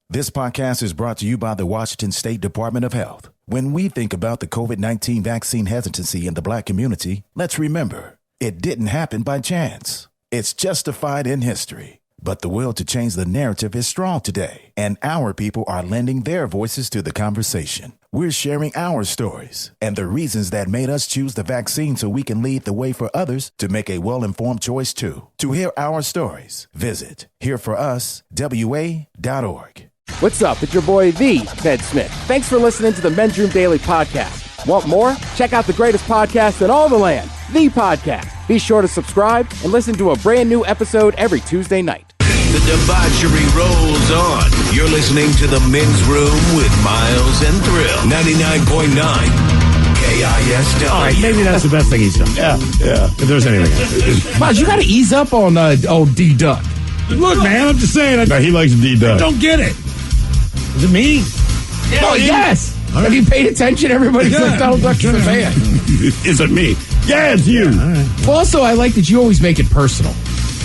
This podcast is brought to you by the Washington State Department of Health. When we think about the COVID-19 vaccine hesitancy in the Black community, let's remember, it didn't happen by chance. It's justified in history. But the will to change the narrative is strong today, and our people are lending their voices to the conversation. We're sharing our stories and the reasons that made us choose the vaccine so we can lead the way for others to make a well-informed choice too. To hear our stories, visit hereforuswa.org. What's up? It's your boy, The Ted Smith. Thanks for listening to the Men's Room Daily Podcast. Want more? Check out the greatest podcast in all the land, The Podcast. Be sure to subscribe and listen to a brand new episode every Tuesday night. The debauchery rolls on. You're listening to the Men's Room with Miles and Thrill. 99.9 KISW. All right, maybe that's the best thing he's done. Yeah. If there's anything. Miles, you got to ease up on old D-Duck. Look, man, I'm just saying. He likes D-Duck. I don't get it. Is it me? Yeah, oh, yes. Right. Have you paid attention? Everybody's like, Donald Duck's the man. Is it me? Yeah, it's you. Yeah, right. Well, also, I like that you always make it personal.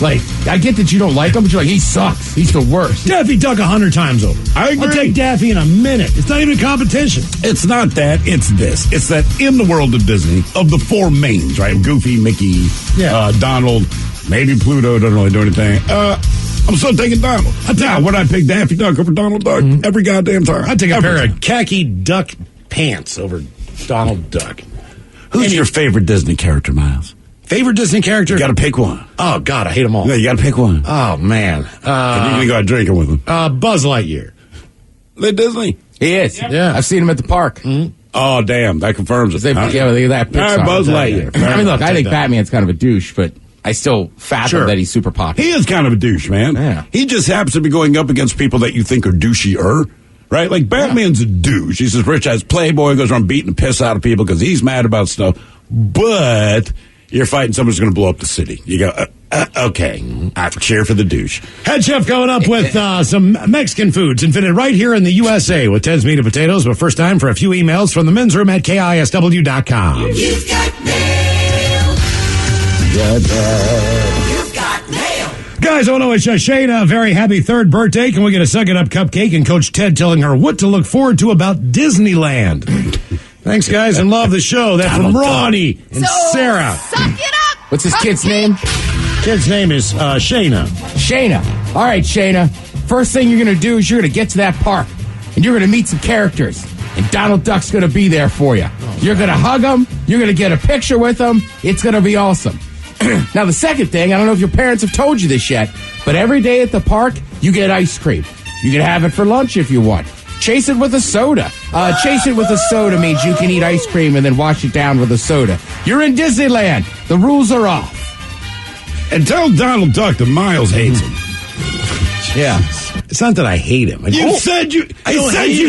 Like, I get that you don't like him, but you're like, he sucks. He's the worst. Daffy Duck 100 times over. I agree. I'll take Daffy in a minute. It's not even a competition. It's not that. It's this. It's that in the world of Disney, of the four mains, right? Goofy, Mickey, Donald, maybe Pluto doesn't really do anything. I'm still taking Donald. Would I pick Daffy Duck over Donald Duck every goddamn time? I'd take a pair of khaki duck pants over Donald Duck. Who's your favorite Disney character, Miles? Favorite Disney character? You got to pick one. Oh, God, I hate them all. Yeah, you got to pick one. Oh, man. And you're going to go out drinking with them. Buzz Lightyear. They Disney? He is. Yeah. I've seen him at the park. Mm-hmm. Oh, damn. That confirms it. Look at that picture. All right, Buzz Lightyear. I mean, look, I think Batman's kind of a douche, but I still fathom that he's super popular. He is kind of a douche, man. Yeah. He just happens to be going up against people that you think are douchier, right? Like, Batman's a douche. He's this rich-ass playboy, goes around beating the piss out of people because he's mad about stuff. But you're fighting someone who's going to blow up the city. You go, okay, I cheer for the douche. Head Chef coming up with some Mexican foods invented right here in the USA with Ted's Meat and Potatoes. But first time for a few emails from the men's room at KISW.com. You've got mail. You've got mail. Guys, I want to wish Shayna a very happy third birthday. Can we get a Suck It Up cupcake and Coach Ted telling her what to look forward to about Disneyland? Thanks, guys, and love the show. That's from Ronnie and Sarah. Suck it up! What's his kid's name? Kid's name is Shayna. Shayna. All right, Shayna. First thing you're going to do is you're going to get to that park, and you're going to meet some characters, and Donald Duck's going to be there for you. You're going to hug him. You're going to get a picture with him. It's going to be awesome. Now, the second thing, I don't know if your parents have told you this yet, but every day at the park, you get ice cream. You can have it for lunch if you want. Chase it with a soda. Chase it with a soda means you can eat ice cream and then wash it down with a soda. You're in Disneyland. The rules are off. And tell Donald Duck that Miles hates him. Yeah. It's not that I hate him. You said you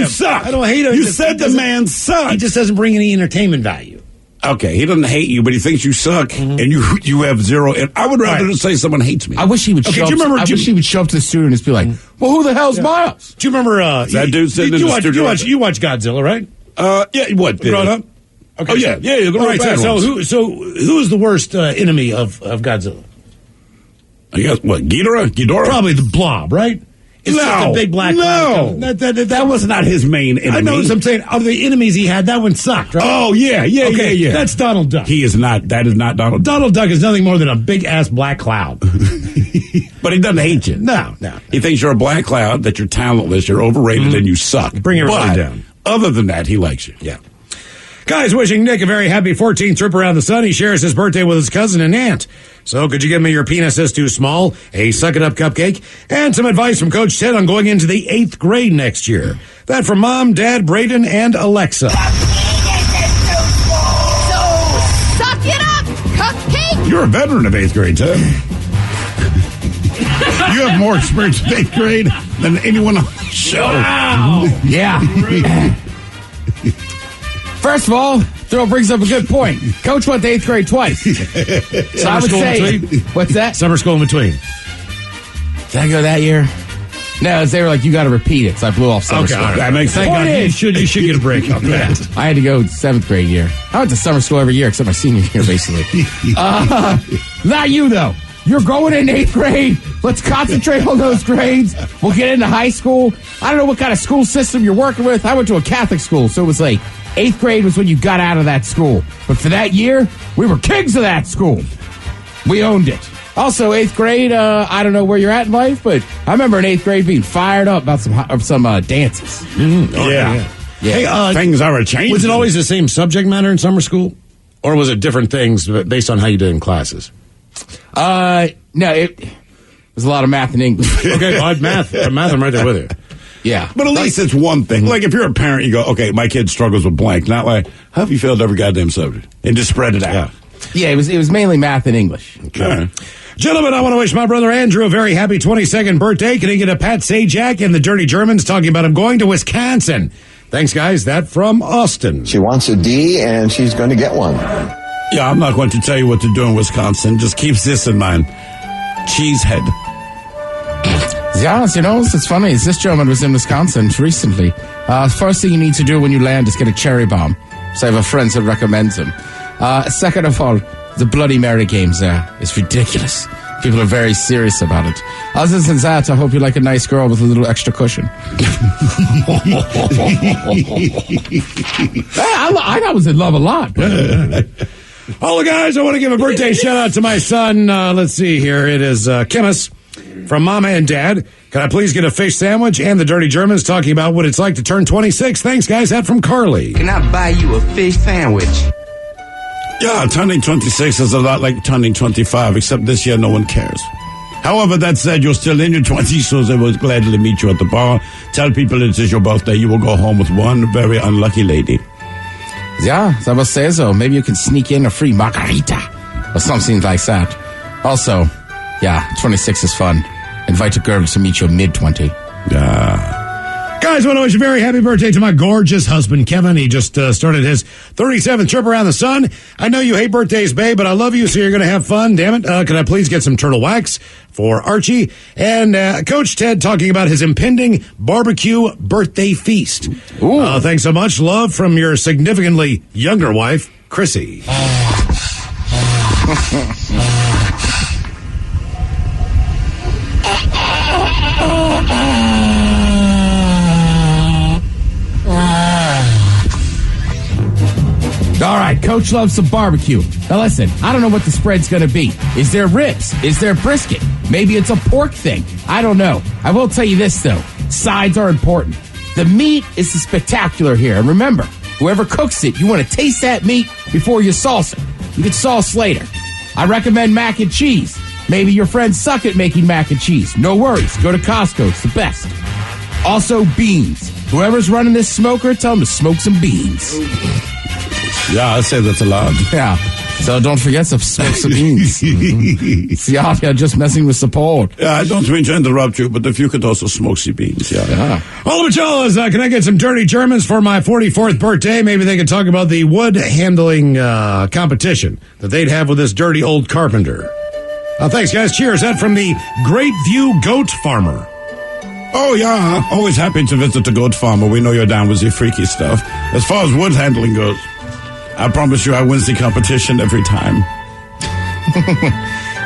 suck. I don't hate him. You said the man sucks. He just doesn't bring any entertainment value. Okay, he doesn't hate you, but he thinks you suck, and you have zero. And I would rather just say someone hates me. I wish he would. Show up, I wish he would show up to the studio and just be like, "Well, who the hell's Miles?" Do you remember that dude sitting in the studio? You watch Godzilla, right? Yeah. What? Grown up? Okay. Oh yeah. The right. So who is the worst enemy of Godzilla? I guess what? Ghidorah? Probably the Blob, right? It's just a big black cloud. That was not his main enemy. I know what I'm saying. Of the enemies he had, that one sucked, right? Oh, yeah. That's Donald Duck. He is not. That is not Donald Duck. Donald Duck is nothing more than a big-ass black cloud. But he doesn't hate you. No. He thinks you're a black cloud, that you're talentless, you're overrated, and you suck. Bring everybody down. Other than that, he likes you. Yeah. Guys, wishing Nick a very happy 14th trip around the sun. He shares his birthday with his cousin and aunt. So could you give me your penis is too small, a Suck It Up cupcake, and some advice from Coach Ted on going into the 8th grade next year? That from Mom, Dad, Braden, and Alexa. So, suck it up, cupcake! You're a veteran of 8th grade, Ted. You have more experience in 8th grade than anyone on the show. Wow. Yeah. First of all, Thrill brings up a good point. Coach went to 8th grade twice. So I would say, what's that? Summer school in between. Did I go that year? No, they were like, you got to repeat it. So I blew off summer school. Right. That makes sense. You should get a break on that. I had to go 7th grade year. I went to summer school every year except my senior year, basically. Not you, though. You're going in 8th grade. Let's concentrate on those grades. We'll get into high school. I don't know what kind of school system you're working with. I went to a Catholic school, so it was like 8th grade was when you got out of that school. But for that year, we were kings of that school. We owned it. Also, 8th grade, I don't know where you're at in life, but I remember in 8th grade being fired up about some dances. Yeah. Hey, things are changing. Was it always the same subject matter in summer school? Or was it different things based on how you did in classes? No, it was a lot of math and English. Okay, math, I'm right there with you. Yeah. But at least it's one thing. Like, if you're a parent, you go, okay, my kid struggles with blank. Not like, how have you failed every goddamn subject? And just spread it out. Yeah, it was mainly math and English. Okay. Gentlemen, I want to wish my brother Andrew a very happy 22nd birthday. Can he get a Pat Sajak and the Dirty Germans talking about him going to Wisconsin? Thanks, guys. That from Austin. She wants a D, and she's going to get one. Yeah, I'm not going to tell you what to do in Wisconsin. Just keep this in mind. Cheesehead. Yeah, it's funny. This gentleman was in Wisconsin recently. First thing you need to do when you land is get a cherry bomb. So I have a friend that recommends them. Second of all, the Bloody Mary games there is ridiculous. People are very serious about it. Other than that, I hope you like a nice girl with a little extra cushion. I was in love a lot. All the guys, I want to give a birthday shout out to my son. Let's see here. It is Kimmis from Mama and Dad. Can I please get a fish sandwich and the Dirty Germans talking about what it's like to turn 26? Thanks, guys. That from Carly. Can I buy you a fish sandwich? Yeah, turning 26 is a lot like turning 25, except this year no one cares. However, that said, you're still in your 20s, so they will gladly meet you at the bar. Tell people it is your birthday. You will go home with one very unlucky lady. Yeah, I will say so. Maybe you can sneak in a free margarita or something like that. Also, yeah, 26 is fun. Invite a girl to meet you mid-20. Yeah. Guys, I want to wish a very happy birthday to my gorgeous husband, Kevin. He just started his 37th trip around the sun. I know you hate birthdays, babe, but I love you, so you're going to have fun. Damn it. Can I please get some turtle wax for Archie? And Coach Ted talking about his impending barbecue birthday feast. Thanks so much. Love from your significantly younger wife, Chrissy. All right, Coach loves some barbecue. Now listen, I don't know what the spread's going to be. Is there ribs? Is there brisket? Maybe it's a pork thing. I don't know. I will tell you this, though. Sides are important. The meat is the spectacular here. And remember, whoever cooks it, you want to taste that meat before you sauce it. You can sauce later. I recommend mac and cheese. Maybe your friends suck at making mac and cheese. No worries. Go to Costco. It's the best. Also, beans. Whoever's running this smoker, tell them to smoke some beans. Yeah, I say that's allowed. Yeah. So don't forget to smoke some beans. See, out here just messing with support. Yeah, I don't mean to interrupt you, but if you could also smoke some beans, yeah. All of y'all, can I get some Dirty Germans for my 44th birthday? Maybe they could talk about the wood handling competition that they'd have with this dirty old carpenter. Thanks, guys. Cheers. That from the Great View Goat Farmer. Oh, yeah. Always happy to visit the goat farmer. We know you're down with your freaky stuff. As far as wood handling goes, I promise you I win the competition every time.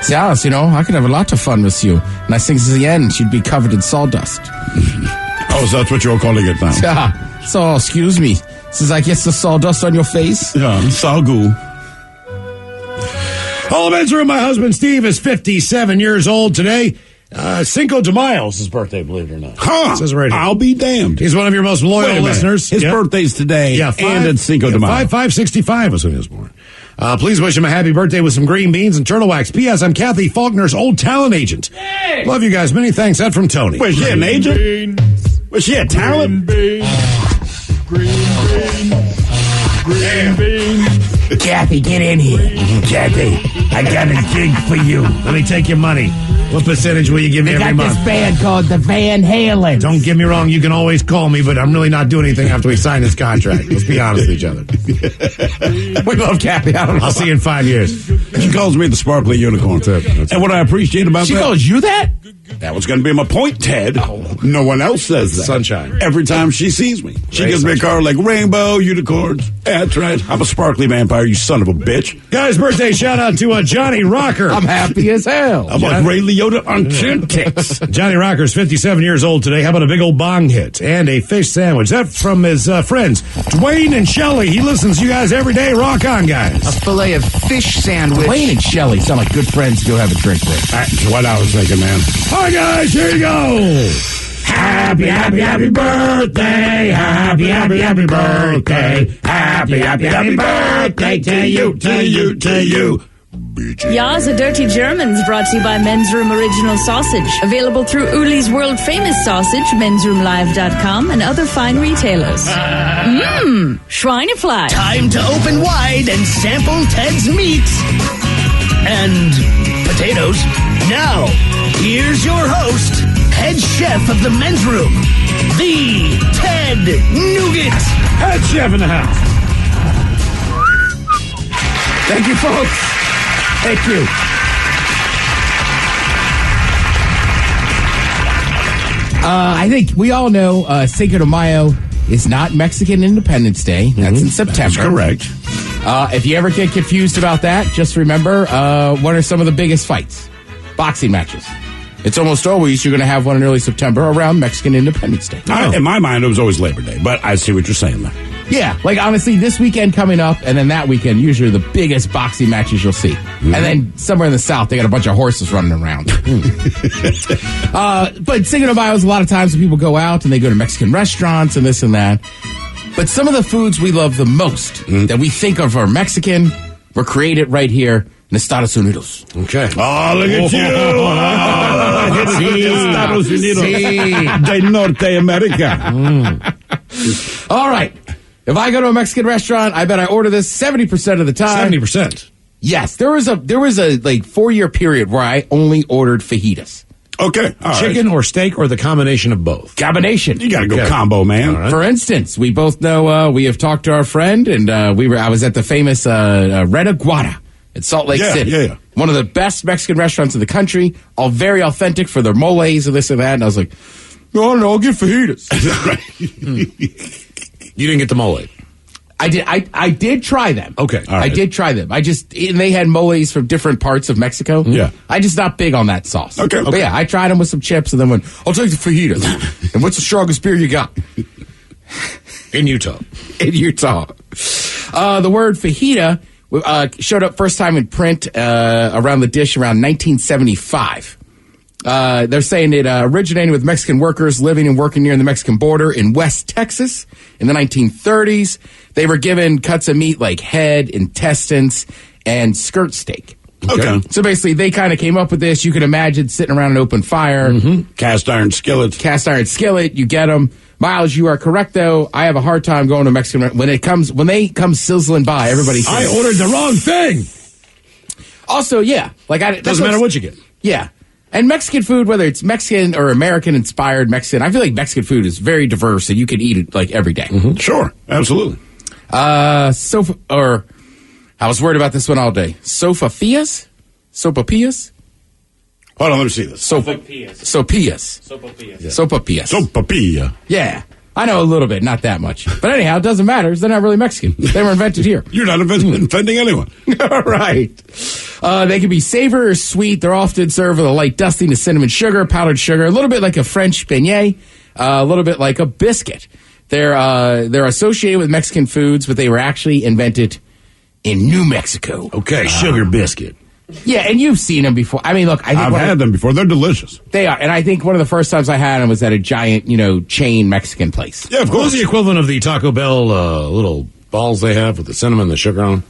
Yes, I could have a lot of fun with you. And I think at the end, you'd be covered in sawdust. Oh, so that's what you're calling it now? Yeah. So, excuse me. Since I get the sawdust on your face? Yeah, sawgoo. All men's room, my husband Steve is 57 years old today. Cinco de Mayo is his birthday, believe it or not. Huh? It says right here. I'll be damned. He's one of your most loyal listeners. His birthday's today, and it's Cinco de Mayo. 5/65 was when he was born. Please wish him a happy birthday with some green beans and turtle wax. P.S. I'm Kathy Faulkner's old talent agent. Hey! Love you guys. Many thanks. That from Tony. Was she an agent? Was she a talent? Green beans. Kathy, get in here. Kathy, I got a gig for you. Let me take your money. What percentage will you give me every month? We got this band called the Van Halen. Don't get me wrong, you can always call me, but I'm really not doing anything after we sign this contract. Let's be honest with each other. We love Kathy. I don't know. I'll see you in 5 years. She calls me the sparkly unicorn. And what I appreciate about she that... She calls you that? That was going to be my point, Ted. No one else says that. Sunshine. Every time she sees me. She gives me a card like rainbow, unicorns. Yeah, that's right. I'm a sparkly vampire, you son of a bitch. Guys, birthday shout out to Johnny Rocker. I'm happy as hell. I'm like Ray Liotta on Chintix. Johnny Rocker's 57 years old today. How about a big old bong hit and a fish sandwich? That from his friends, Dwayne and Shelley. He listens to you guys every day. Rock on, guys. A fillet of fish sandwich. Wayne and Shelley sound like good friends to go have a drink with. That's what I was thinking, man. All right, guys, here you go. Happy, happy, happy birthday. Happy, happy, happy birthday. Happy, happy, happy birthday to you, to you, to you. Ya's a Dirty Germans brought to you by Men's Room Original Sausage. Available through Uli's World Famous Sausage, mensroomlive.com, and other fine retailers. Mmm, Schweinefleisch. Time to open wide and sample Ted's meats and potatoes. Now, here's your host, head chef of the Men's Room, the Ted Nugent. Head chef in the house. Thank you, folks. Thank you. I think we all know Cinco de Mayo is not Mexican Independence Day. That's in September. That's correct. If you ever get confused about that, just remember, what are some of the biggest fights? Boxing matches. It's almost always you're going to have one in early September around Mexican Independence Day. In my mind, it was always Labor Day, but I see what you're saying there. Yeah, like honestly, this weekend coming up, and then that weekend, usually the biggest boxing matches you'll see. And then somewhere in the South, they got a bunch of horses running around. But Cinco de Mayo is a lot of times when people go out and they go to Mexican restaurants and this and that. But some of the foods we love the most that we think of are Mexican were created right here in Estados Unidos. Okay. Oh, look at you. Estados Unidos de Norte America. All right. If I go to a Mexican restaurant, I bet I order this 70% of the time. 70%. Yes. There was a like 4-year period where I only ordered fajitas. Okay. All Chicken or steak or the combination of both? Combination. You got to go combo, man. Right. For instance, we both know we have talked to our friend, and I was at the famous Red Aguada in Salt Lake City. Yeah. One of the best Mexican restaurants in the country, all very authentic for their moles and this and that. And I was like, I don't know, I'll get fajitas. You didn't get the mole. I did try them. Okay. All right. I did try them. And they had moles from different parts of Mexico. Yeah. I just not big on that sauce. Okay. But yeah, I tried them with some chips and then went, I'll take the fajitas. And what's the strongest beer you got? In Utah. In Utah. The word fajita showed up first time in print around the dish around 1975. They're saying it originated with Mexican workers living and working near the Mexican border in West Texas in the 1930s. They were given cuts of meat like head, intestines, and skirt steak. Okay. So basically, they kind of came up with this. You can imagine sitting around an open fire. Cast iron skillet. You get them. Miles, you are correct, though. I have a hard time going to Mexican when they come sizzling by. Everybody says, I ordered the wrong thing. Also, yeah. Doesn't matter what you get. Yeah. And Mexican food, whether it's Mexican or American-inspired Mexican, I feel like Mexican food is very diverse, and you can eat it, every day. Sure. Absolutely. I was worried about this one all day. Sopapillas? Sopapillas? Hold on, let me see this. Sopapillas. Sopapilla. Sopapilla. Yeah. I know a little bit, not that much. But anyhow, it doesn't matter. They're not really Mexican. They were invented here. You're not offending anyone. All right. They can be savory or sweet. They're often served with a light dusting of cinnamon sugar, powdered sugar, a little bit like a French beignet, a little bit like a biscuit. They're associated with Mexican foods, but they were actually invented in New Mexico. Okay, sugar biscuit. Yeah, and you've seen them before. I mean, look, I've had them before. They're delicious. They are, and I think one of the first times I had them was at a giant, chain Mexican place. Yeah, of course. What was the equivalent of the Taco Bell little balls they have with the cinnamon and the sugar on?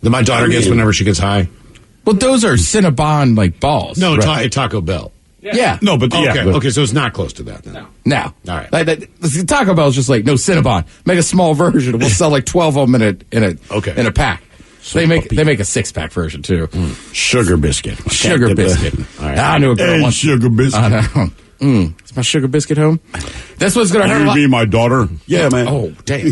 That my daughter gets whenever she gets high. Well, those are Cinnabon balls. No, right? Taco Bell. Yeah. No, but okay, so it's not close to that then. No. All right. The Taco Bell is just no Cinnabon. Make a small version. We'll sell 12 of them in a pack. They make a 6-pack version too. Sugar biscuit. Sugar biscuit. All right. I knew a girl once. Sugar biscuit. I know. Is my sugar biscuit home? This one's gonna hurt a lot. You mean my daughter? Yeah, man. Oh, damn.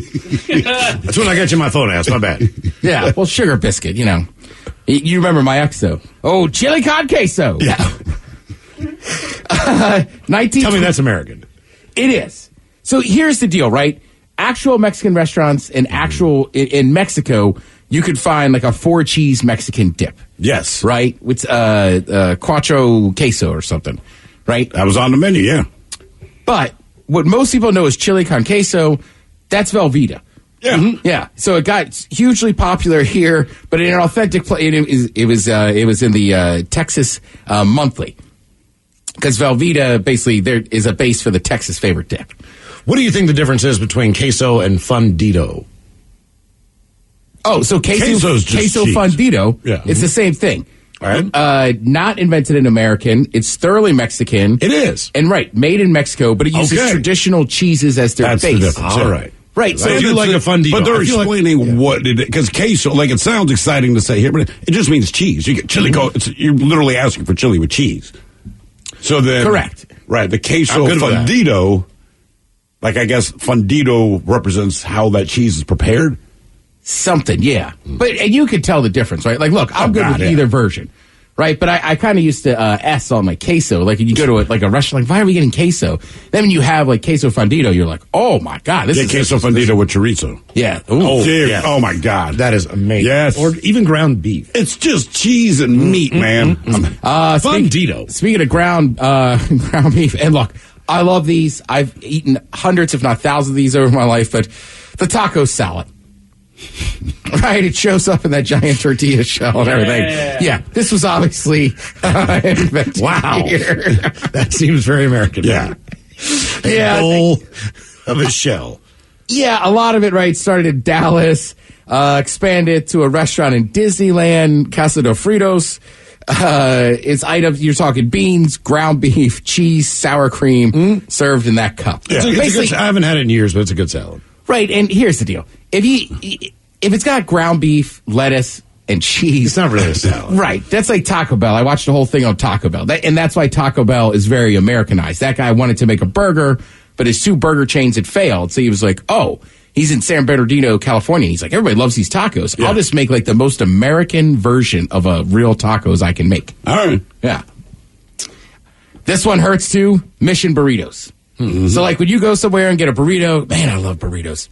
That's when I got you my phone ass. My bad. Yeah. Well, sugar biscuit. You remember my ex though. Oh, chili con queso. Yeah. 19. Tell me that's American. It is. So here's the deal, right? actual Mexican restaurants in Mexico, you could find like a 4-cheese Mexican dip. Yes. Right? With cuatro queso or something. Right? That was on the menu, yeah. But what most people know is chili con queso. That's Velveeta. Yeah. Mm-hmm. Yeah. So it got hugely popular here, but in an authentic place, it was in the Texas Monthly. Because Velveeta, basically, there is a base for the Texas favorite dip. What do you think the difference is between queso and fundido? Oh, so queso cheese. fundido, yeah. It's the same thing. All right. Not invented in American. It's thoroughly Mexican. It is. And made in Mexico, but it uses traditional cheeses as their That's base. the difference. All right. Right. So I do like a fundido. But they're explaining what it is. Because queso, like, it sounds exciting to say here, but it just means cheese. You get chili, you're literally asking for chili with cheese. So then. Correct. Right. The queso fundido, like, I guess fundido represents how that cheese is prepared. Something, yeah. And you could tell the difference, right? Like, look, I'm good with either version, right? But I kind of used to S on like queso. Like, you go to a restaurant, like, why are we getting queso? Then when you have like queso fundido, you're like, oh my god, this is queso fundido with chorizo. Yeah. Ooh, yeah. Oh my god, that is amazing. Yes, or even ground beef. It's just cheese and meat, man. Fundido. Speaking of ground beef, and look, I love these. I've eaten hundreds, if not thousands, of these over my life. But the taco salad. Right, it shows up in that giant tortilla shell and everything. Yeah, this was obviously invented here. That seems very American. Yeah. A bowl of a shell. Yeah, a lot of it, right, started in Dallas, expanded to a restaurant in Disneyland, Casa de Fritos. It's items, you're talking beans, ground beef, cheese, sour cream, served in that cup. Yeah. I haven't had it in years, but it's a good salad. Right, and here's the deal. If it's got ground beef, lettuce, and cheese... It's not really a salad. Right, that's like Taco Bell. I watched the whole thing on Taco Bell. And that's why Taco Bell is very Americanized. That guy wanted to make a burger, but his 2 burger chains had failed. So he was like, he's in San Bernardino, California. He's like, everybody loves these tacos. Yeah. I'll just make like the most American version of a real tacos I can make. All right. Yeah. This one hurts too. Mission burritos. Mm-hmm. So like when you go somewhere and get a burrito, man, I love burritos.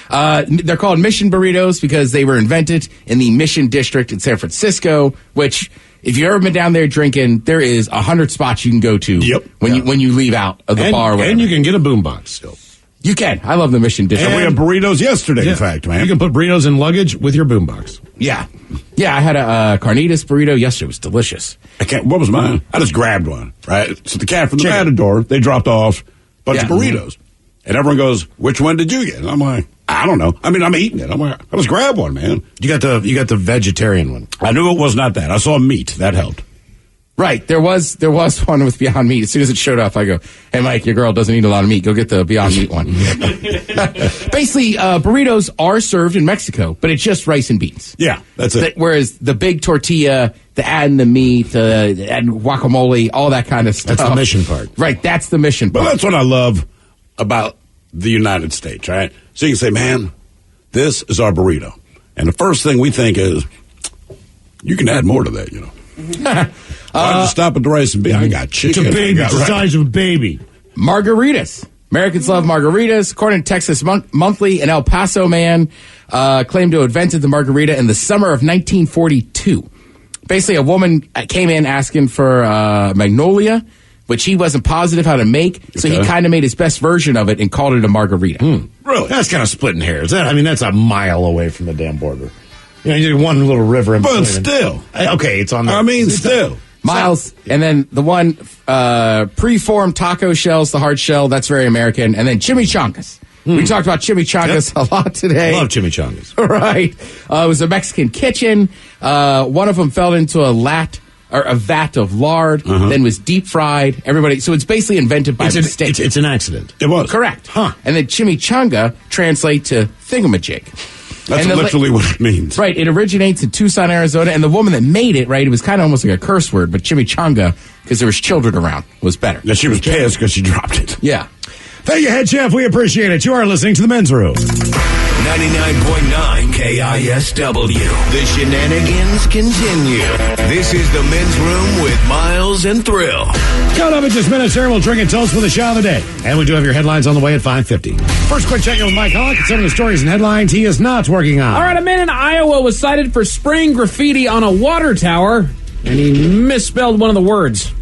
They're called Mission burritos because they were invented in the Mission District in San Francisco, which if you've ever been down there drinking, there is 100 spots you can go to when you leave out of the bar. And you can get a boombox still. You can. I love the Mission District. And we had burritos yesterday, in fact, man. You can put burritos in luggage with your boombox. Yeah. Yeah, I had a carnitas burrito yesterday. It was delicious. What was mine? I just grabbed one, right? So the cat from the Matador, they dropped off a bunch of burritos. And everyone goes, which one did you get? And I'm like, I don't know. I mean, I'm eating it. I'm like, I just grab one, man. You got the vegetarian one. I knew it was not that. I saw meat. That helped. Right. There was one with Beyond Meat. As soon as it showed up, I go, hey, Mike, your girl doesn't eat a lot of meat. Go get the Beyond Meat one. Basically, burritos are served in Mexico, but it's just rice and beans. Yeah, that's it. Whereas the big tortilla, the adding the meat, and guacamole, all that kind of stuff. That's the mission part. Right. That's the mission part. But that's what I love about the United States, right? So you can say, man, this is our burrito. And the first thing we think is, you can add more to that, you know. Why don't you stop at the rice and beans? I got chicken. It's a baby. It's the size of a baby. Margaritas. Americans love margaritas. According to Texas Monthly, an El Paso man claimed to have invented the margarita in the summer of 1942. Basically, a woman came in asking for Magnolia, which he wasn't positive how to make, so he kind of made his best version of it and called it a margarita. Really? That's kind of splitting hairs. That's a mile away from the damn border. You know, you get one little river in between. But still. Okay, it's on the... I mean, still. Miles, and then the one preformed taco shells, the hard shell, that's very American, and then chimichangas. We talked about chimichangas a lot today. I love chimichangas. Right. It was a Mexican kitchen. One of them fell into a vat of lard, then was deep fried. So it's basically invented by mistake. It's an accident. It was. Correct. Huh. And then chimichanga translate to thingamajig. That's literally what it means. Right. It originates in Tucson, Arizona, and the woman that made it, right, it was kind of almost like a curse word, but chimichanga, because there was children around, was better. Yeah, she was pissed because she dropped it. Yeah. Thank you, Head Chef. We appreciate it. You are listening to The Men's Room. 99.9 KISW. The shenanigans continue. This is the Men's Room with Miles and Thrill. Coming up in just minutes here, we'll drink and toast with the shot of the day. And we do have your headlines on the way at 5:50. First, quick check-in with Mike Hollick and some of the stories and headlines he is not working on. All right, a man in Iowa was cited for spraying graffiti on a water tower, and he misspelled one of the words.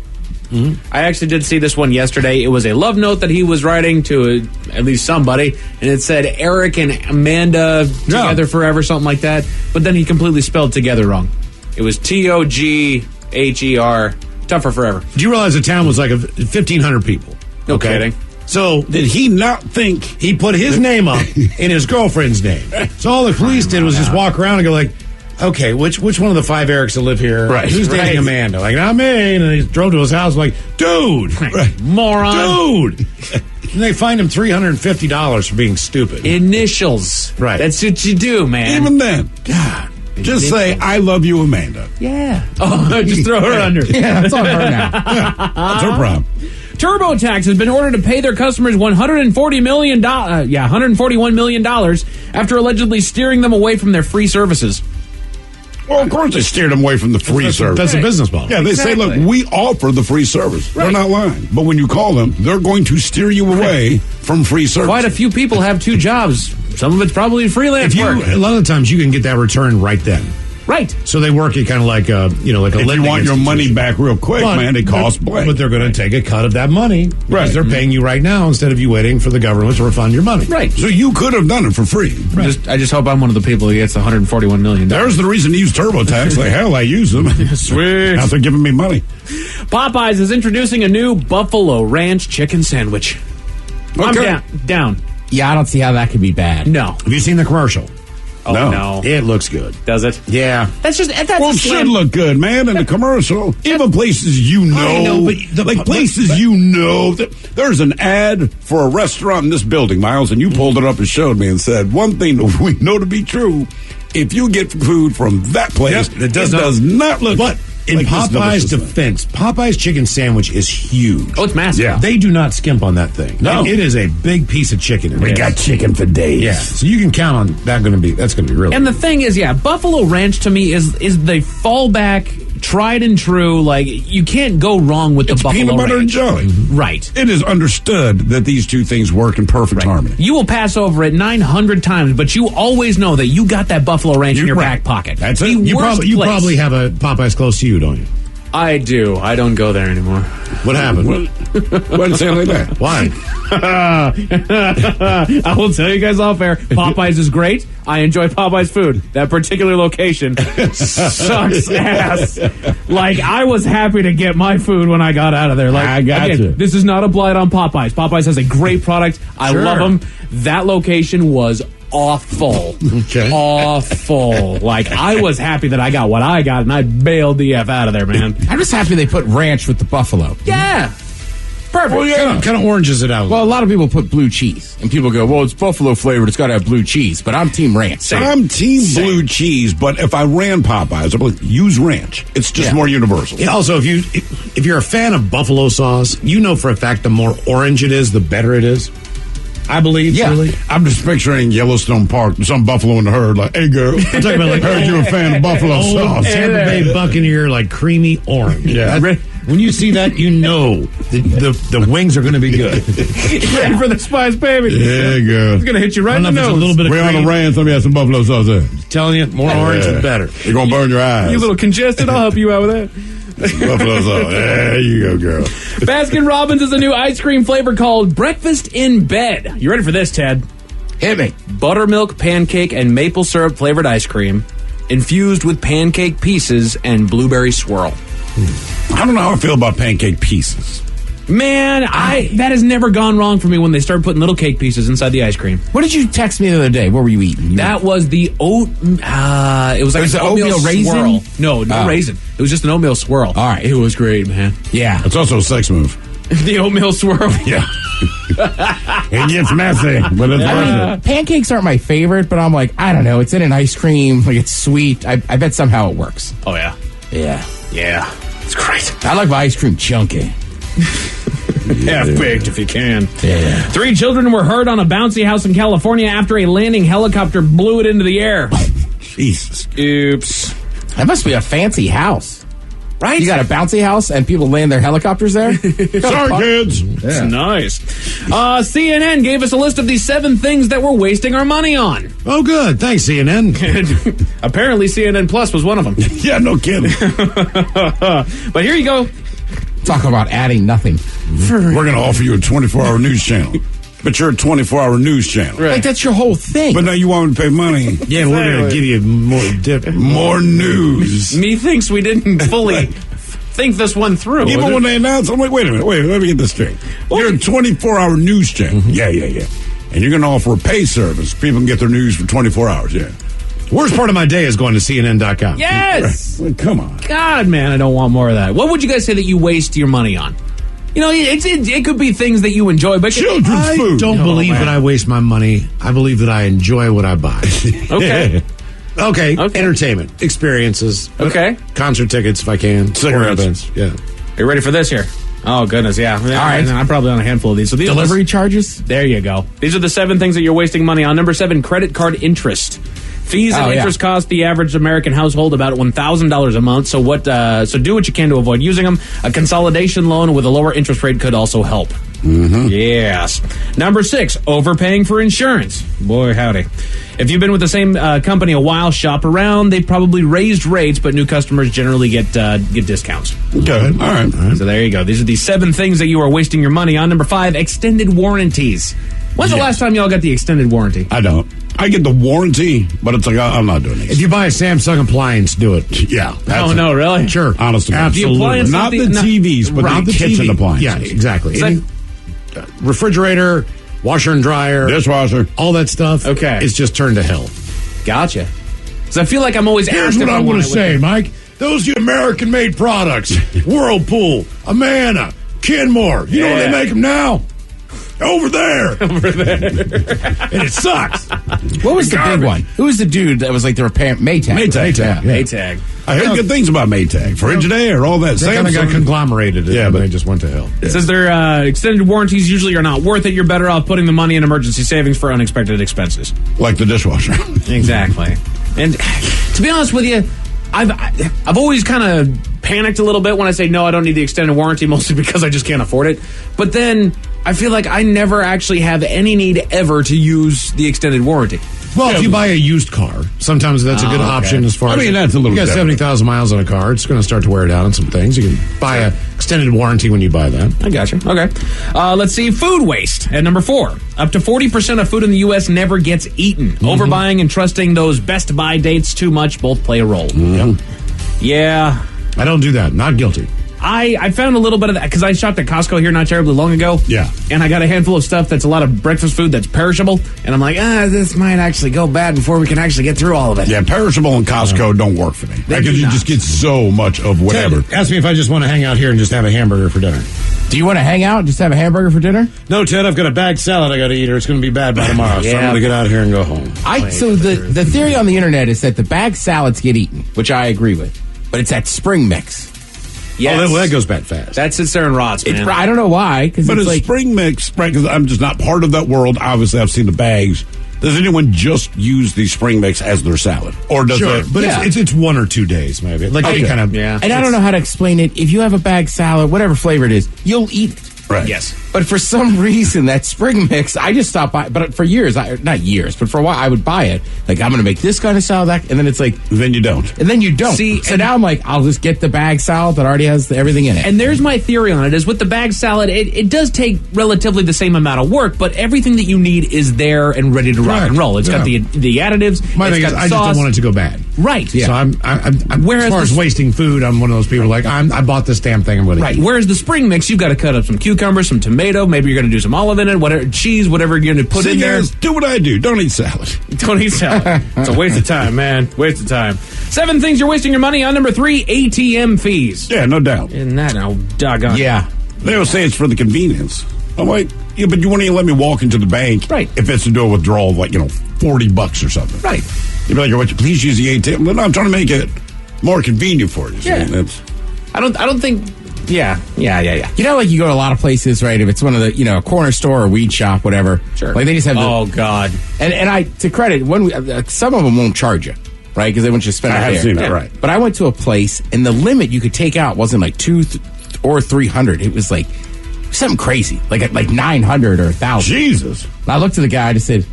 Mm-hmm. I actually did see this one yesterday. It was a love note that he was writing to at least somebody, and it said Eric and Amanda together forever, something like that. But then he completely spelled together wrong. It was TOGHER, tougher forever. Do you realize the town was like 1,500 people? No kidding. So did he not think he put his name up in his girlfriend's name? So all the police did was just walk around and go like, okay, which one of the 5 Erics that live here? Right. Who's dating Amanda? Like, not me. And he drove to his house like, dude. Right. Moron. Dude. And they fined him $350 for being stupid. Initials. Right. That's what you do, man. Even then, God. Just say, I love you, Amanda. Yeah. Oh, just throw her under. Yeah, that's on her now. That's her problem. TurboTax has been ordered to pay their customers $141 million after allegedly steering them away from their free services. Well, of course they steered them away from the free service. That's a business model. Yeah, they say, look, we offer the free service. Right. They're not lying. But when you call them, they're going to steer you away from free service. Quite a few people have 2 jobs. Some of it's probably freelance work. A lot of the times you can get that return right then. Right. So they work it kind of like a, like a if lending you want your money back real quick, man, it costs blank. But they're going to take a cut of that money because they're paying you right now instead of you waiting for the government to refund your money. Right. So you could have done it for free. Right. I just hope I'm one of the people who gets $141 million. There's the reason to use TurboTax. Like, hell, I use them. Sweet. Now they're giving me money. Popeyes is introducing a new Buffalo Ranch chicken sandwich. Okay. I'm down. Yeah, I don't see how that could be bad. No. Have you seen the commercial? Oh, no. It looks good. Does it? Yeah. That's it should look good, man, in the commercial. Even places you know. I know, but places you know. There's an ad for a restaurant in this building, Miles, and you pulled it up and showed me and said, one thing that we know to be true, if you get food from that place, it does not look But in like Popeye's defense, Popeye's chicken sandwich is huge. Oh, it's massive. Yeah. They do not skimp on that thing. No. It is a big piece of chicken in there. We got chicken for days. Yeah. So you can count on that's going to be really And the thing is, Buffalo Ranch to me is the fallback, tried and true. Like, you can't go wrong with the Buffalo peanut butter Ranch. and jelly. Right. It is understood that these two things work in perfect harmony. You will pass over it 900 times, but you always know that you got that Buffalo Ranch in your back pocket. That's it. You probably have a Popeye's close to you, don't you? I do. I don't go there anymore. What happened? Why did you say it like that? Why? I will tell you guys off air. Popeyes is great. I enjoy Popeyes food. That particular location sucks ass. Like, I was happy to get my food when I got out of there. Like, I got you. This is not a blight on Popeyes. Popeyes has a great product. I love them. That location was awful. Okay. Awful. Like, I was happy that I got what I got, and I bailed the F out of there, man. I'm just happy they put ranch with the buffalo. Yeah. Perfect. Well, yeah. Kind of oranges it out. Well, a lot of people put blue cheese, and people go, well, it's buffalo flavored, it's got to have blue cheese, but I'm team ranch. I'm team blue cheese, but if I ran Popeyes, I'd be like, use ranch. It's just more universal. Yeah, also, if you're a fan of buffalo sauce, you know for a fact the more orange it is, the better it is. I believe, really. I'm just picturing Yellowstone Park, some buffalo in the herd, like, hey, girl, I'm talking about like, heard you're a fan of buffalo sauce. Tampa Bay Buccaneer, like creamy orange. Yeah. When you see that, you know the wings are going to be good. Ready for the spice, baby. Yeah, girl. It's going to hit you right in the nose. A little bit of We're on cream. a ranch, let me have some buffalo sauce there. Telling you, more orange is better. You're going to burn your eyes. You little congested, I'll help you out with that. Buffalo sauce. There you go, girl. Baskin Robbins is a new ice cream flavor called Breakfast in Bed. You ready for this, Ted? Hit me. Buttermilk, pancake, and maple syrup flavored ice cream, infused with pancake pieces and blueberry swirl. I don't know how I feel about pancake pieces. Man, that has never gone wrong for me when they start putting little cake pieces inside the ice cream. What did you text me the other day? What were you eating? That was the oat. It was like an oatmeal raisin? swirl. No raisin. It was just an oatmeal swirl. All right. It was great, man. Yeah. It's also a sex move. The oatmeal swirl. Yeah. It gets messy, but it's worth it. Pancakes aren't my favorite, but I'm like, I don't know. It's in an ice cream. Like, it's sweet. I bet somehow it works. Oh, yeah. Yeah. Yeah. It's great. I like my ice cream chunky. Half-baked if you can. Yeah. 3 children were hurt on a bouncy house in California after a landing helicopter blew it into the air. Jesus. Oops. That must be a fancy house. Right? You got a bouncy house and people land their helicopters there? Sorry, kids. That's nice. CNN gave us a list of the 7 things that we're wasting our money on. Oh, good. Thanks, CNN. Apparently, CNN Plus was one of them. Yeah, no kidding. But here you go. Talk about adding nothing. We're going to offer you a 24-hour news channel. But you're a 24-hour news channel. Right. Like, that's your whole thing. But now you want to pay money. Yeah, we're going to give you more news. Me thinks we didn't fully think this one through. Even when they announced, I'm like, wait a minute, let me get this straight. You're a 24-hour news channel. Yeah. And you're going to offer a pay service. People can get their news for 24 hours, yeah. Worst part of my day is going to CNN.com. Yes! Well, come on. God, man, I don't want more of that. What would you guys say that you waste your money on? You know, it could be things that you enjoy, but children's food. I don't believe that I waste my money. I believe that I enjoy what I buy. Okay. Okay. Entertainment, experiences. Okay. Concert tickets if I can. Cigarettes. Events. Yeah. Are you ready for this here? Oh, goodness, yeah. All right. I'm probably on a handful of these. So these Delivery charges? There you go. These are the 7 things that you're wasting money on. Number 7, credit card interest. Fees and interest cost the average American household about $1,000 a month. So So do what you can to avoid using them. A consolidation loan with a lower interest rate could also help. Mm-hmm. Yes. Number 6, overpaying for insurance. Boy, howdy. If you've been with the same company a while, shop around. They've probably raised rates, but new customers generally get discounts. Good. All right. So there you go. These are the 7 things that you are wasting your money on. Number 5, extended warranties. When's the last time y'all got the extended warranty? I don't. I get the warranty, but it's like, I'm not doing it. If you buy a Samsung appliance, do it. Yeah. No, really? Sure. Honest to God. Absolutely. Not the TVs, but the kitchen appliances. Yeah, exactly. So refrigerator, washer and dryer. Dishwasher. All that stuff. Okay. It's just turned to hell. Gotcha. Because I feel like I'm always Here's asked what if I I'm going want to it say, with Mike. Those American-made products, Whirlpool, Amana, Kenmore. You know where they make them now? Over there. And it sucks. What was the big one? Who was the dude that was like the repair? Maytag. Maytag. I heard good things about Maytag. Frigidaire, all that. They kind of got conglomerated. Yeah, but but they just went to hell. It says their extended warranties usually are not worth it. You're better off putting the money in emergency savings for unexpected expenses. Like the dishwasher. Exactly. And to be honest with you, I've always kind of panicked a little bit when I say no, I don't need the extended warranty, mostly because I just can't afford it. But then I feel like I never actually have any need ever to use the extended warranty. Well, if you buy a used car, sometimes that's a good option as far as... I mean, that's a little You got different. 70,000 miles on a car. It's going to start to wear down on some things. You can buy a extended warranty when you buy that. I got you. Okay. Let's see. Food waste at number 4. Up to 40% of food in the U.S. never gets eaten. Overbuying and trusting those best buy dates too much both play a role. Yeah. I don't do that. Not guilty. I found a little bit of that because I shopped at Costco here not terribly long ago. Yeah. And I got a handful of stuff that's a lot of breakfast food that's perishable. And I'm like, this might actually go bad before we can actually get through all of it. Yeah, perishable and Costco don't work for me. Because you just get so much of whatever. Ted, ask me if I just want to hang out here and just have a hamburger for dinner. Do you want to hang out and just have a hamburger for dinner? No, Ted, I've got a bagged salad I got to eat or it's going to be bad by tomorrow. So I'm going to get out of here and go home. So the theory on the internet is that the bagged salads get eaten, which I agree with. But it's that spring mix. Yes. Oh, that goes bad fast. That sits there and rots, man. I don't know why. But it's spring mix, right? Because I'm just not part of that world. Obviously, I've seen the bags. Does anyone just use the spring mix as their salad, or does Sure, it? but it's 1 or 2 days, maybe. Like any kind of yeah. And I don't know how to explain it. If you have a bagged salad, whatever flavor it is, you'll eat it. Right. Yes. But for some reason, that spring mix, I just stopped by. But for years, not years, but for a while, I would buy it. Like, I'm going to make this kind of salad, and then it's like... Then you don't. And then you don't. See, so now I'm like, I'll just get the bag salad that already has everything in it. And there's my theory on it, is with the bag salad, it does take relatively the same amount of work, but everything that you need is there and ready to rock and roll. It's got the additives. My thing is, I just don't want it to go bad. Right. Yeah. So I'm Whereas as far as wasting food, I'm one of those people like, I bought this damn thing, I'm going to eat. Whereas the spring mix, you've got to cut up some cucumbers, some tomato, maybe you're going to do some olive in it, whatever, cheese, whatever you're going to put in there. Guys, do what I do. Don't eat salad. Don't eat salad. It's a waste of time, man. Waste of time. 7 things you're wasting your money on. Number 3, ATM fees. Yeah, no doubt. Isn't that now doggone? Yeah. They always say it's for the convenience. I'm like, yeah, but you won't even let me walk into the bank, right? If it's to do a withdrawal of $40 or something, right? You'd be like, please use the ATM. But no, I'm trying to make it more convenient for you. Yeah. See, I don't think Yeah. You know, like you go to a lot of places, right? If it's one of the, a corner store or weed shop, whatever. Sure. Like they just have. Oh God. And I, to credit, some of them won't charge you, right? Because they want you to spend it there. I have seen that, right? But I went to a place, and the limit you could take out wasn't like $200 or $300. It was like something crazy, like 900 or 1,000. Jesus. And I looked at the guy and I said,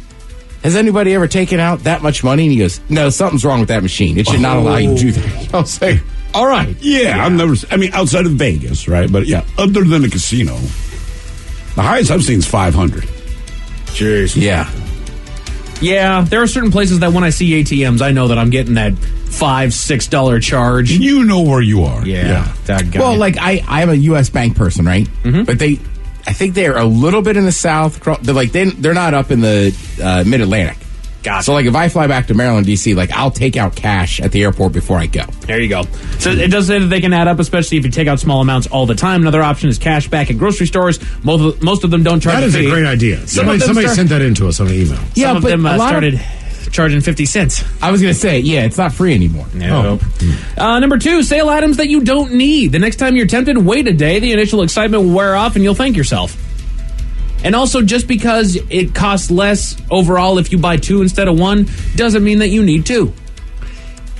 "Has anybody ever taken out that much money?" And he goes, "No, something's wrong with that machine. It should not allow you to do that." I was like, all right. Yeah, I've never, outside of Vegas, right? But yeah, other than a casino, the highest I've seen is 500. Jeez. Yeah. Yeah, there are certain places that when I see ATMs, I know that I'm getting that $5-6 charge. You know where you are. Yeah. Well, like I am a U.S. bank person, right? Mm-hmm. But I think they're a little bit in the South. They're like they're not up in the Mid-Atlantic. Gotcha. So like if I fly back to Maryland, D.C., like I'll take out cash at the airport before I go. There you go. So it does say that they can add up, especially if you take out small amounts all the time. Another option is cash back at grocery stores. Most of them don't charge. That is a great idea. Somebody sent that in to us on the email. Yeah, some of them started charging 50 cents. I was going to say, yeah, it's not free anymore. Nope. Number 2, sale items that you don't need. The next time you're tempted, wait a day. The initial excitement will wear off and you'll thank yourself. And also, just because it costs less overall if you buy 2 instead of 1 doesn't mean that you need 2. Know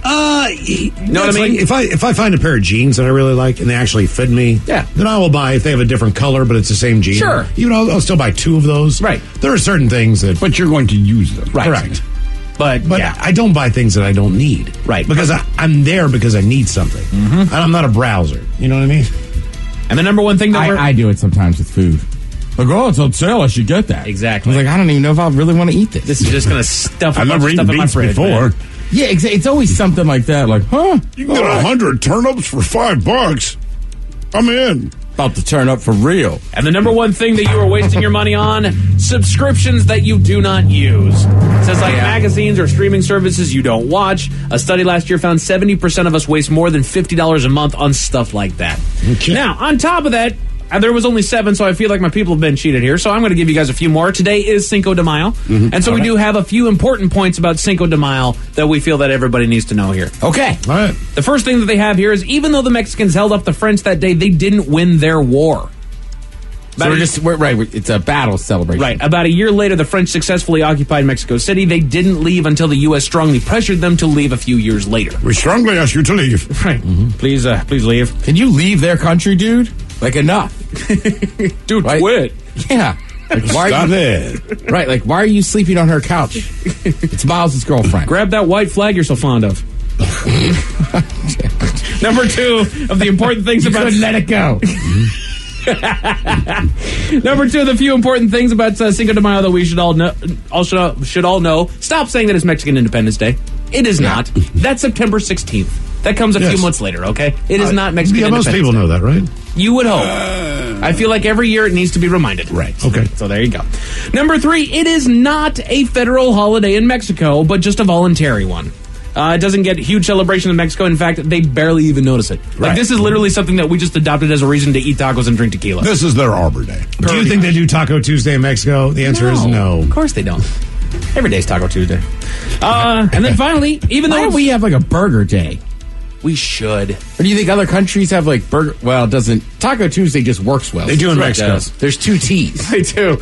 what I mean? Like if I find a pair of jeans that I really like and they actually fit me, then I will buy, if they have a different color but it's the same jean. Sure. Even I'll still buy 2 of those. Right. There are certain things that... But you're going to use them. Right. Correct. But I don't buy things that I don't need. Right. Because I'm there because I need something. Mm-hmm. And I'm not a browser. You know what I mean? And the number one thing that I do it sometimes with food. Like, oh, it's on sale, I should get that. Exactly. I was like, I don't even know if I really want to eat this. This is just going to stuff I've never eaten beets before. Man. Yeah, it's always something like that. Like, huh? You can get 100 turnips for $5. I'm in. About to turn up for real. And the number one thing that you are wasting your money on, subscriptions that you do not use. It says like magazines or streaming services you don't watch. A study last year found 70% of us waste more than $50 a month on stuff like that. Okay. Now, on top of that, there was only 7, so I feel like my people have been cheated here. So I'm going to give you guys a few more. Today is Cinco de Mayo. Mm-hmm. And so we do have a few important points about Cinco de Mayo that we feel that everybody needs to know here. Okay. All right. The first thing that they have here is even though the Mexicans held up the French that day, they didn't win their war. It's a battle celebration. Right. About a year later, the French successfully occupied Mexico City. They didn't leave until the U.S. strongly pressured them to leave a few years later. We strongly ask you to leave. Right. Mm-hmm. Please leave. Can you leave their country, dude? Like, enough. Dude, quit. Yeah. Like, Stop it. Right, like, why are you sleeping on her couch? It's Miles' girlfriend. Grab that white flag you're so fond of. Number 2 of the important things about... couldn't let it go. Number 2 of the few important things about Cinco de Mayo that we should all know. Stop saying that it's Mexican Independence Day. It is not. That's September 16th. That comes a few months later, okay? It is not Mexican Independence Day. Most people know that, right? You would hope. I feel like every year it needs to be reminded. Right. Okay. So there you go. Number 3, it is not a federal holiday in Mexico, but just a voluntary one. It doesn't get huge celebration in Mexico. In fact, they barely even notice it. Like, this is literally something that we just adopted as a reason to eat tacos and drink tequila. This is their Arbor Day. Do you think they do Taco Tuesday in Mexico? The answer is no. Of course they don't. Every day's Taco Tuesday. And then finally, even though we have like a burger day. We should. Or do you think other countries have like burger? Well, it doesn't. Taco Tuesday just works well. They do in Mexico. There's 2 T's. They do.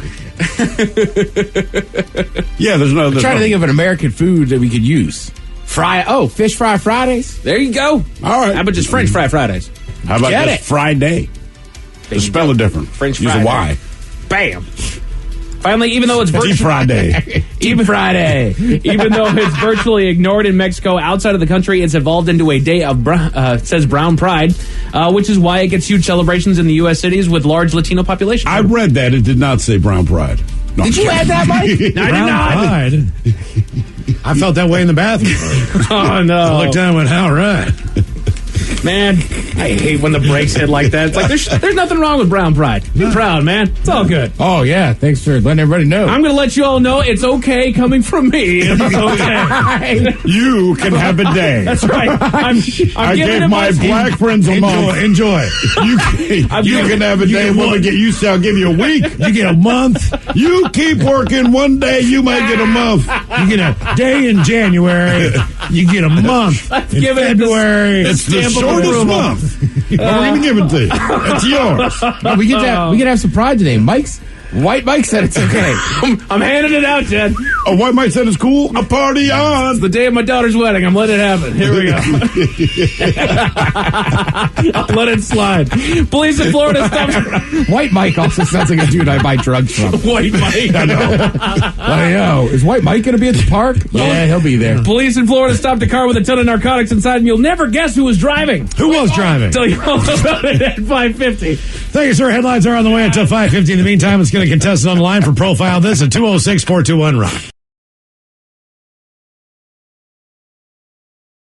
Yeah, there's no. I'm trying to think of an American food that we could use. Fish fry Fridays. There you go. All right. How about just French fry Fridays? How about just Friday? Just spell it different. French Use Friday. a Y. Bam. Finally, even though it's Friday. Even though it's virtually ignored in Mexico, outside of the country, it's evolved into a day of says Brown Pride, which is why it gets huge celebrations in the U.S. cities with large Latino populations. I read that. It did not say Brown Pride. No, did you add that, Mike? No, I did not. Pride. I felt that way in the bathroom. Oh, no. I looked down and went, all right. Man, I hate when the brakes hit like that. It's like, there's nothing wrong with Brown Pride. Be proud, man. It's all good. Oh, yeah. Thanks for letting everybody know. I'm going to let you all know it's okay coming from me. It's okay. You can have a day. That's right. I gave my black friends a month. Enjoy. You can have a day. When we get used to, I'll give you a week. You get a month. You keep working one day, you might get a month. You get a day in January. You get a month in February. It's the shortest month. We're going to give it to you. It's yours. No, we could have some pride today. White Mike said it's okay. I'm handing it out, Ted. A White Mike said it's cool. A party on. It's the day of my daughter's wedding. I'm letting it happen. Here we go. I'll let it slide. Police in Florida stopped. White Mike also sounds like a dude I buy drugs from. White Mike. I know. I know. Is White Mike going to be at the park? Yeah, he'll be there. Police in Florida stopped a car with a ton of narcotics inside, and you'll never guess who was driving. Who was driving? Tell you all about it at 5:50. Thank you, sir. Headlines are on the way until 5:50. In the meantime, let's get a contestant on the line for Profile This at 206-421-ROCK.